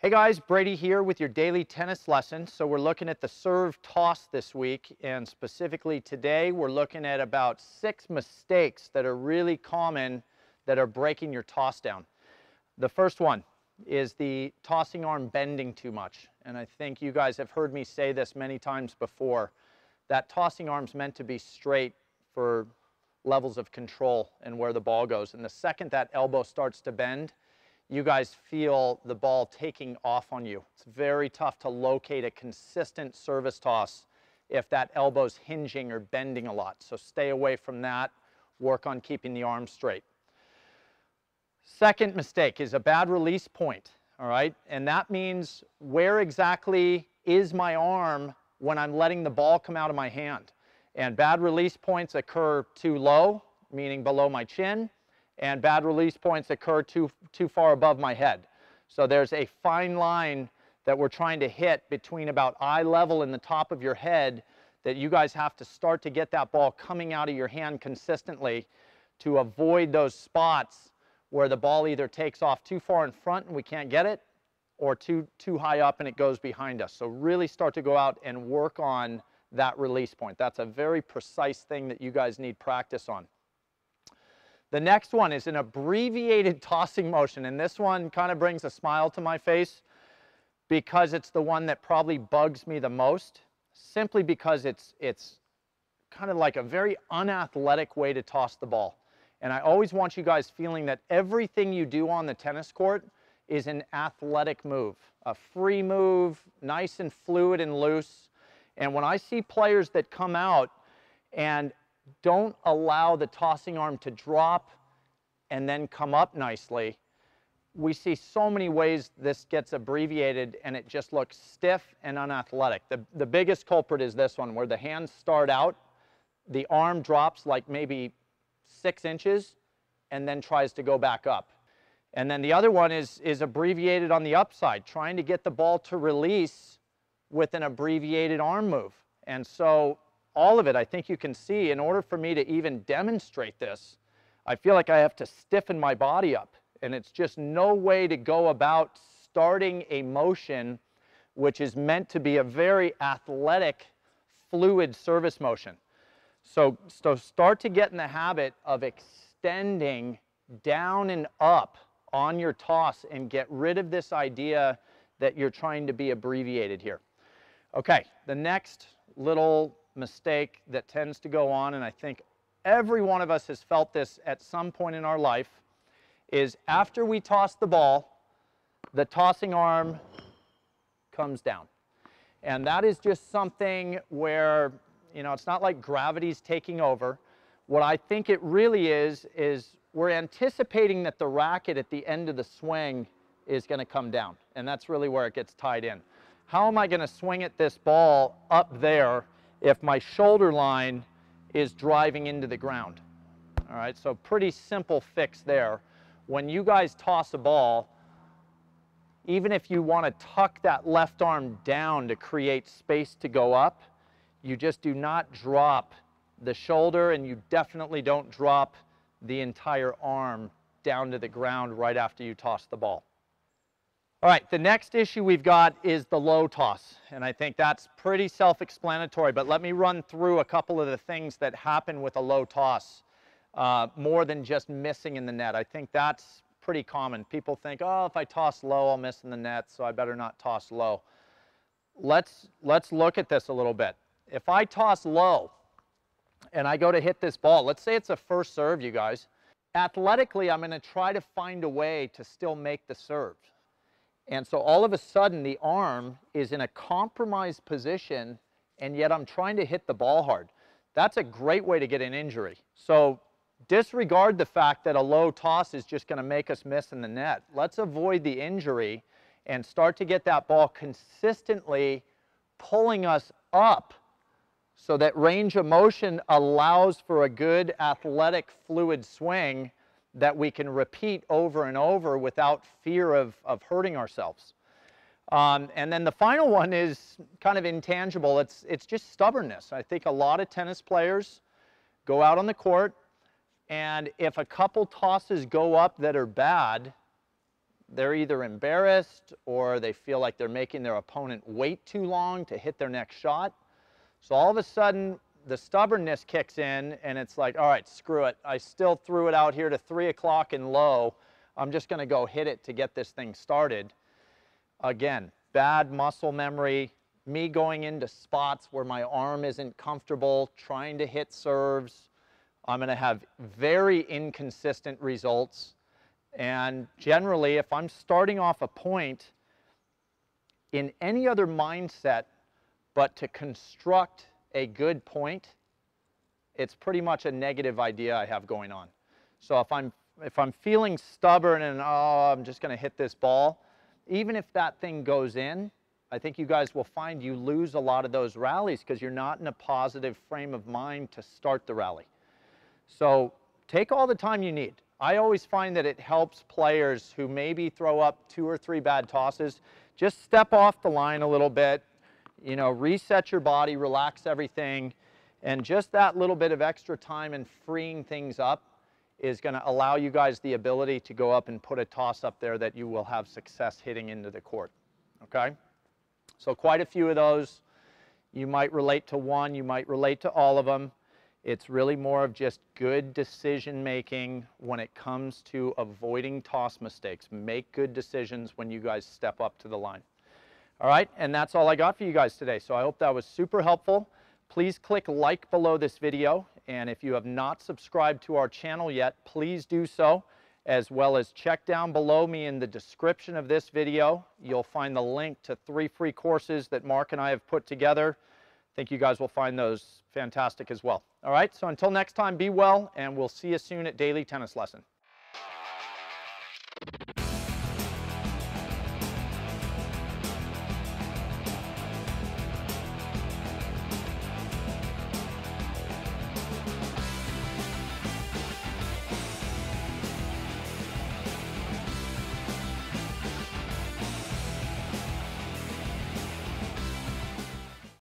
Hey guys, Brady here with your daily tennis lesson. So we're looking at the serve toss this week, and specifically today we're looking at about 6 mistakes that are really common that are breaking your toss down. The first one is the tossing arm bending too much, and I think you guys have heard me say this many times before. That tossing arm's meant to be straight for levels of control and where the ball goes, and the second that elbow starts to bend, you guys feel the ball taking off on you. It's very tough to locate a consistent service toss if that elbow's hinging or bending a lot. So stay away from that. Work on keeping the arm straight. Second mistake is a bad release point, all right? And that means where exactly is my arm when I'm letting the ball come out of my hand. And bad release points occur too low, meaning below my chin, and bad release points occur too far above my head. So there's a fine line that we're trying to hit between about eye level and the top of your head that you guys have to start to get that ball coming out of your hand consistently to avoid those spots where the ball either takes off too far in front and we can't get it, or too high up and it goes behind us. So really start to go out and work on that release point. That's a very precise thing that you guys need practice on. The next one is an abbreviated tossing motion, and this one kind of brings a smile to my face because it's the one that probably bugs me the most, simply because it's kind of like a very unathletic way to toss the ball. And I always want you guys feeling that everything you do on the tennis court is an athletic move, a free move, nice and fluid and loose. And when I see players that come out and don't allow the tossing arm to drop and then come up nicely, we see so many ways this gets abbreviated and it just looks stiff and unathletic. The biggest culprit is this one, where the hands start out, the arm drops like maybe 6 inches and then tries to go back up. And then the other one is abbreviated on the upside, trying to get the ball to release with an abbreviated arm move. And so all of it, I think you can see, in order for me to even demonstrate this, I feel like I have to stiffen my body up. And it's just no way to go about starting a motion which is meant to be a very athletic, fluid service motion. So start to get in the habit of extending down and up on your toss and get rid of this idea that you're trying to be abbreviated here. Okay, the next little mistake that tends to go on, and I think every one of us has felt this at some point in our life, is after we toss the ball, the tossing arm comes down. And that is just something where, you know, it's not like gravity's taking over. What I think it really is we're anticipating that the racket at the end of the swing is going to come down. And that's really where it gets tied in. How am I going to swing at this ball up there if my shoulder line is driving into the ground? All right, so pretty simple fix there. When you guys toss a ball, even if you want to tuck that left arm down to create space to go up, you just do not drop the shoulder, and you definitely don't drop the entire arm down to the ground right after you toss the ball. All right, the next issue we've got is the low toss, and I think that's pretty self-explanatory, but let me run through a couple of the things that happen with a low toss, more than just missing in the net. I think that's pretty common. People think, oh, if I toss low, I'll miss in the net, so I better not toss low. Let's look at this a little bit. If I toss low and I go to hit this ball, let's say it's a first serve, you guys, athletically, I'm going to try to find a way to still make the serve. And so all of a sudden, the arm is in a compromised position, and yet I'm trying to hit the ball hard. That's a great way to get an injury. So disregard the fact that a low toss is just going to make us miss in the net. Let's avoid the injury and start to get that ball consistently pulling us up so that range of motion allows for a good athletic fluid swing that we can repeat over and over without fear of hurting ourselves. And then the final one is kind of intangible. It's just stubbornness. I think a lot of tennis players go out on the court, and if a couple tosses go up that are bad, they're either embarrassed or they feel like they're making their opponent wait too long to hit their next shot. So all of a sudden, the stubbornness kicks in and it's like, all right, screw it. I still threw it out here to 3 o'clock and low. I'm just going to go hit it to get this thing started. Again, bad muscle memory, me going into spots where my arm isn't comfortable, trying to hit serves. I'm going to have very inconsistent results. And generally, if I'm starting off a point in any other mindset but to construct a good point, it's pretty much a negative idea I have going on. So if I'm feeling stubborn and, oh, I'm just going to hit this ball, even if that thing goes in, I think you guys will find you lose a lot of those rallies because you're not in a positive frame of mind to start the rally. So take all the time you need. I always find that it helps players who maybe throw up 2 or 3 bad tosses, just step off the line a little bit, you know, reset your body, relax everything, and just that little bit of extra time and freeing things up is going to allow you guys the ability to go up and put a toss up there that you will have success hitting into the court. Okay? So quite a few of those. You might relate to one, you might relate to all of them. It's really more of just good decision making when it comes to avoiding toss mistakes. Make good decisions when you guys step up to the line. All right, and that's all I got for you guys today. So I hope that was super helpful. Please click like below this video, and if you have not subscribed to our channel yet, please do so, as well as check down below me in the description of this video. You'll find the link to 3 free courses that Mark and I have put together. I think you guys will find those fantastic as well. All right, so until next time, be well, and we'll see you soon at Daily Tennis Lesson.